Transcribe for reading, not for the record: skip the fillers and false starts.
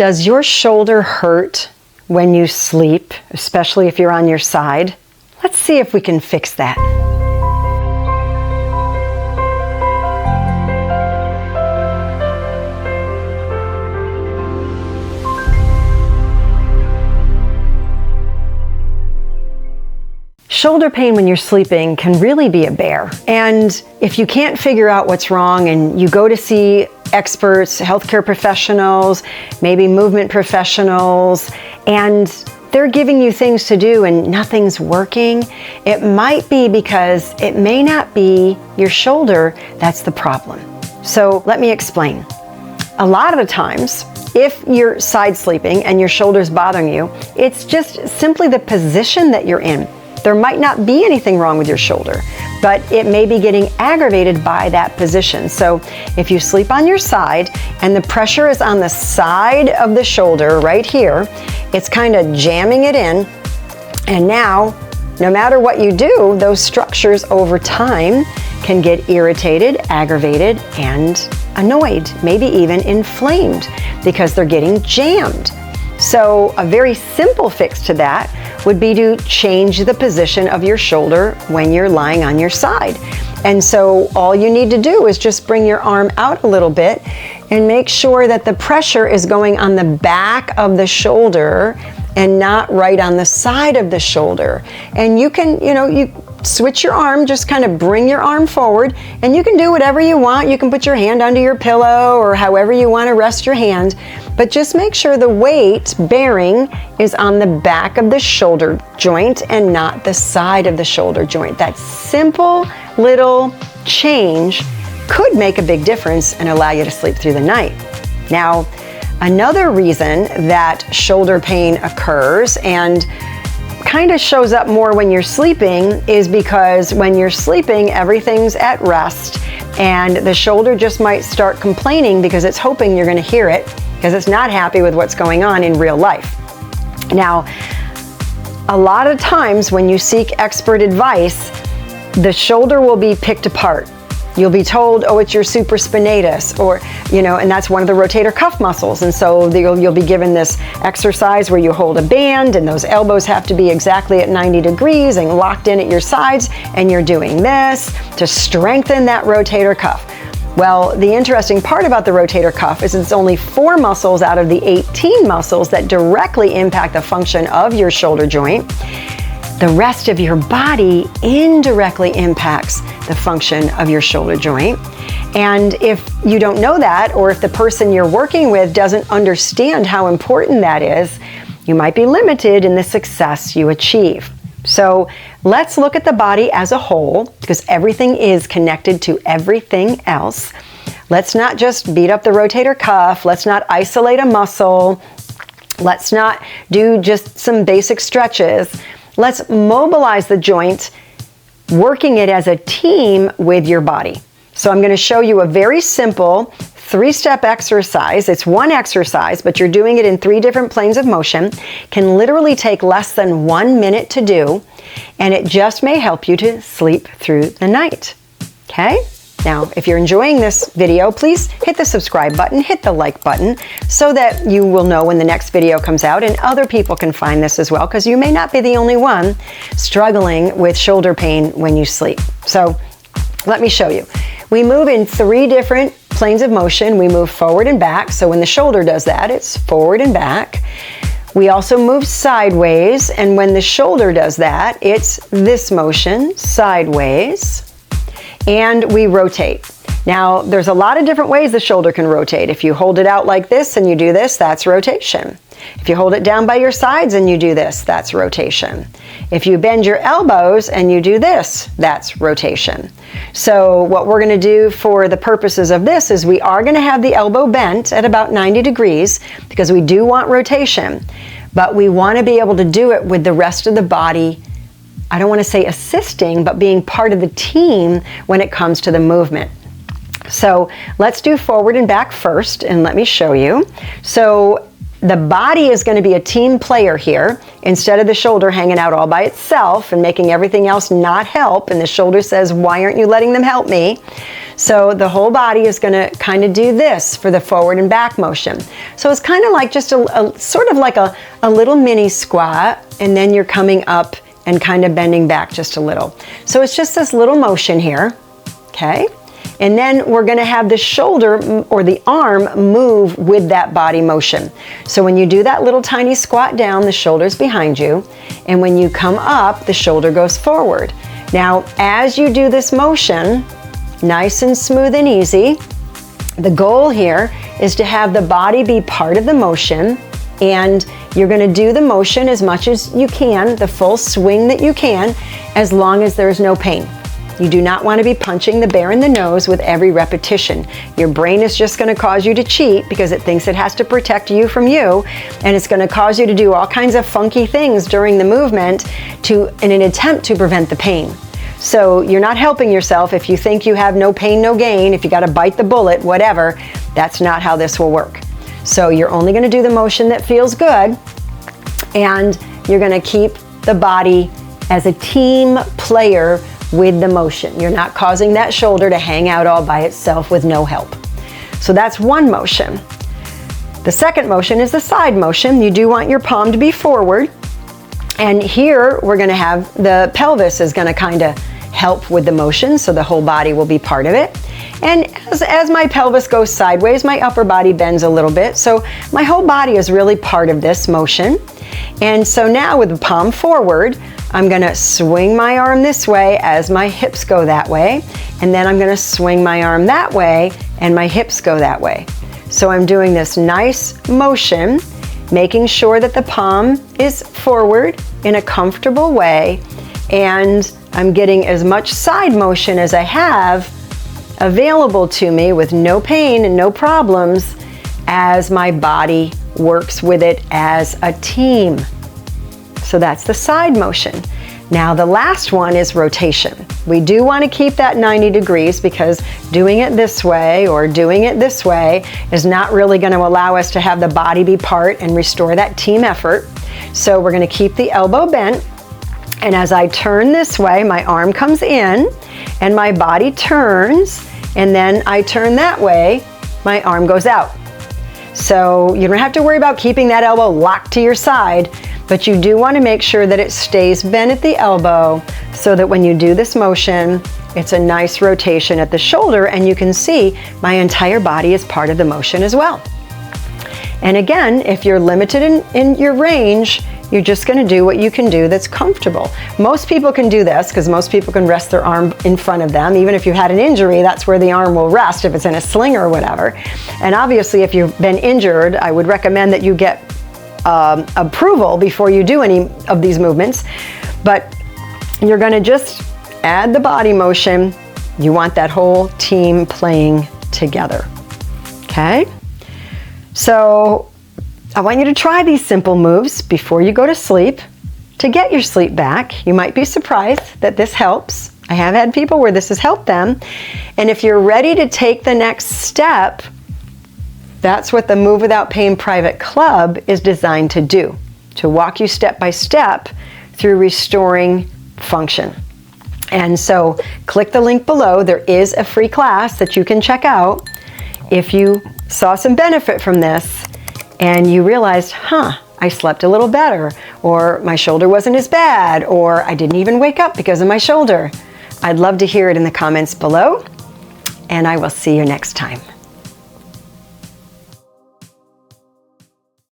Does your shoulder hurt when you sleep, especially if you're on your side? Let's see if we can fix that. Shoulder pain when you're sleeping can really be a bear. And if you can't figure out what's wrong and you go to see experts, healthcare professionals, maybe movement professionals, and they're giving you things to do and nothing's working, it might be because it may not be your shoulder that's the problem. So let me explain. A lot of the times, if you're side sleeping and your shoulder's bothering you, it's just simply the position that you're in. There might not be anything wrong with your shoulder, but it may be getting aggravated by that position. So if you sleep on your side and the pressure is on the side of the shoulder right here, it's kind of jamming it in. And now, no matter what you do, those structures over time can get irritated, aggravated, and annoyed, maybe even inflamed because they're getting jammed. So a very simple fix to that would be to change the position of your shoulder when you're lying on your side. And so all you need to do is just bring your arm out a little bit and make sure that the pressure is going on the back of the shoulder and not right on the side of the shoulder. And you can, you switch your arm, just kind of bring your arm forward, and you can do whatever you want. You can put your hand under your pillow or however you want to rest your hand, but just make sure the weight bearing is on the back of the shoulder joint and not the side of the shoulder joint. That simple little change could make a big difference and allow you to sleep through the night. Now, another reason that shoulder pain occurs and kind of shows up more when you're sleeping is because when you're sleeping, everything's at rest and the shoulder just might start complaining because it's hoping you're going to hear it because it's not happy with what's going on in real life. Now, a lot of times when you seek expert advice, the shoulder will be picked apart. You'll be told, oh, it's your supraspinatus, or, and that's one of the rotator cuff muscles. And so you'll be given this exercise where you hold a band and those elbows have to be exactly at 90 degrees and locked in at your sides. And you're doing this to strengthen that rotator cuff. Well, the interesting part about the rotator cuff is it's only 4 muscles out of the 18 muscles that directly impact the function of your shoulder joint. The rest of your body indirectly impacts the function of your shoulder joint. And if you don't know that, or if the person you're working with doesn't understand how important that is, you might be limited in the success you achieve. So let's look at the body as a whole, because everything is connected to everything else. Let's not just beat up the rotator cuff. Let's not isolate a muscle. Let's not do just some basic stretches. Let's mobilize the joint, working it as a team with your body. So I'm going to show you a very simple 3-step exercise. It's one exercise, but you're doing it in 3 different planes of motion. Can literally take less than 1 minute to do, and it just may help you to sleep through the night. Okay? Now, if you're enjoying this video, please hit the subscribe button, hit the like button, so that you will know when the next video comes out and other people can find this as well, because you may not be the only one struggling with shoulder pain when you sleep. So let me show you. We move in 3 different planes of motion. We move forward and back. So when the shoulder does that, it's forward and back. We also move sideways, and when the shoulder does that, it's this motion, sideways. And we rotate. Now, there's a lot of different ways the shoulder can rotate. If you hold it out like this and you do this, that's rotation. If you hold it down by your sides and you do this, that's rotation. If you bend your elbows and you do this, that's rotation. So what we're going to do for the purposes of this is we are going to have the elbow bent at about 90 degrees because we do want rotation, but we want to be able to do it with the rest of the body, I don't want to say assisting, but being part of the team when it comes to the movement. So let's do forward and back first, and let me show you. So the body is going to be a team player here. Instead of the shoulder hanging out all by itself and making everything else not help, and the shoulder says, why aren't you letting them help me? So the whole body is going to kind of do this for the forward and back motion. So it's kind of like just a sort of like a little mini squat, and then you're coming up and kind of bending back just a little. So it's just this little motion here, okay? And then we're going to have the shoulder or the arm move with that body motion. So when you do that little tiny squat down, the shoulder's behind you. And when you come up, the shoulder goes forward. Now, as you do this motion, nice and smooth and easy, the goal here is to have the body be part of the motion, and you're going to do the motion as much as you can, the full swing that you can, as long as there's no pain. You do not want to be punching the bear in the nose with every repetition. Your brain is just going to cause you to cheat because it thinks it has to protect you from you, and it's going to cause you to do all kinds of funky things during the movement in an attempt to prevent the pain. So you're not helping yourself if you think you have no pain, no gain, if you got to bite the bullet, whatever. That's not how this will work. So you're only going to do the motion that feels good, and you're going to keep the body as a team player with the motion. You're not causing that shoulder to hang out all by itself with no help. So that's one motion. The second motion is the side motion. You do want your palm to be forward. And here we're going to have the pelvis is going to kind of help with the motion, so the whole body will be part of it. And as my pelvis goes sideways, my upper body bends a little bit. So my whole body is really part of this motion. And so now with the palm forward, I'm going to swing my arm this way as my hips go that way, and then I'm going to swing my arm that way and my hips go that way. So I'm doing this nice motion, making sure that the palm is forward in a comfortable way, and I'm getting as much side motion as I have available to me with no pain and no problems as my body works with it as a team. So that's the side motion. Now the last one is rotation. We do want to keep that 90 degrees because doing it this way or doing it this way is not really going to allow us to have the body be part and restore that team effort. So we're going to keep the elbow bent, and as I turn this way, my arm comes in and my body turns, and then I turn that way, my arm goes out. So you don't have to worry about keeping that elbow locked to your side, but you do want to make sure that it stays bent at the elbow so that when you do this motion, it's a nice rotation at the shoulder, and you can see my entire body is part of the motion as well. And again, if you're limited in your range, you're just going to do what you can do that's comfortable. Most people can do this because most people can rest their arm in front of them. Even if you had an injury, that's where the arm will rest if it's in a sling or whatever. And obviously, if you've been injured, I would recommend that you get approval before you do any of these movements. But you're going to just add the body motion. You want that whole team playing together. Okay? So I want you to try these simple moves before you go to sleep to get your sleep back. You might be surprised that this helps. I have had people where this has helped them. And if you're ready to take the next step, that's what the Move Without Pain Private Club is designed to do, to walk you step by step through restoring function. And so click the link below. There is a free class that you can check out if you saw some benefit from this and you realized, I slept a little better, or my shoulder wasn't as bad, or I didn't even wake up because of my shoulder. I'd love to hear it in the comments below, and I will see you next time.